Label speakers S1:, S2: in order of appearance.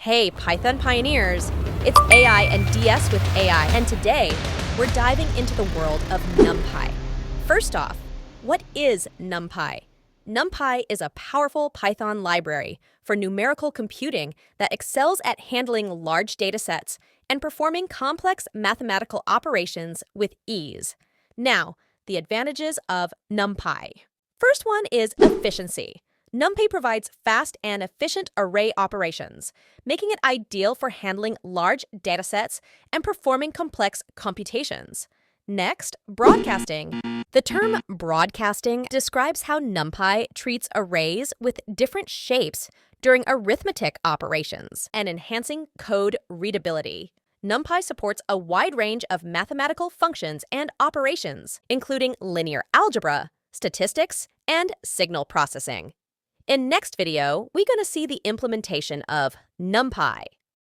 S1: Hey, Python pioneers! It's AI and DS with AI, and today we're diving into the world of NumPy. First off, what is NumPy? NumPy is a powerful Python library for numerical computing that excels at handling large datasets and performing complex mathematical operations with ease. Now, the advantages of NumPy. First one is efficiency. NumPy provides fast and efficient array operations, making it ideal for handling large datasets and performing complex computations. Next, broadcasting. The term broadcasting describes how NumPy treats arrays with different shapes during arithmetic operations and enhancing code readability. NumPy supports a wide range of mathematical functions and operations, including linear algebra, statistics, and signal processing. In next video, we're going to see the implementation of NumPy.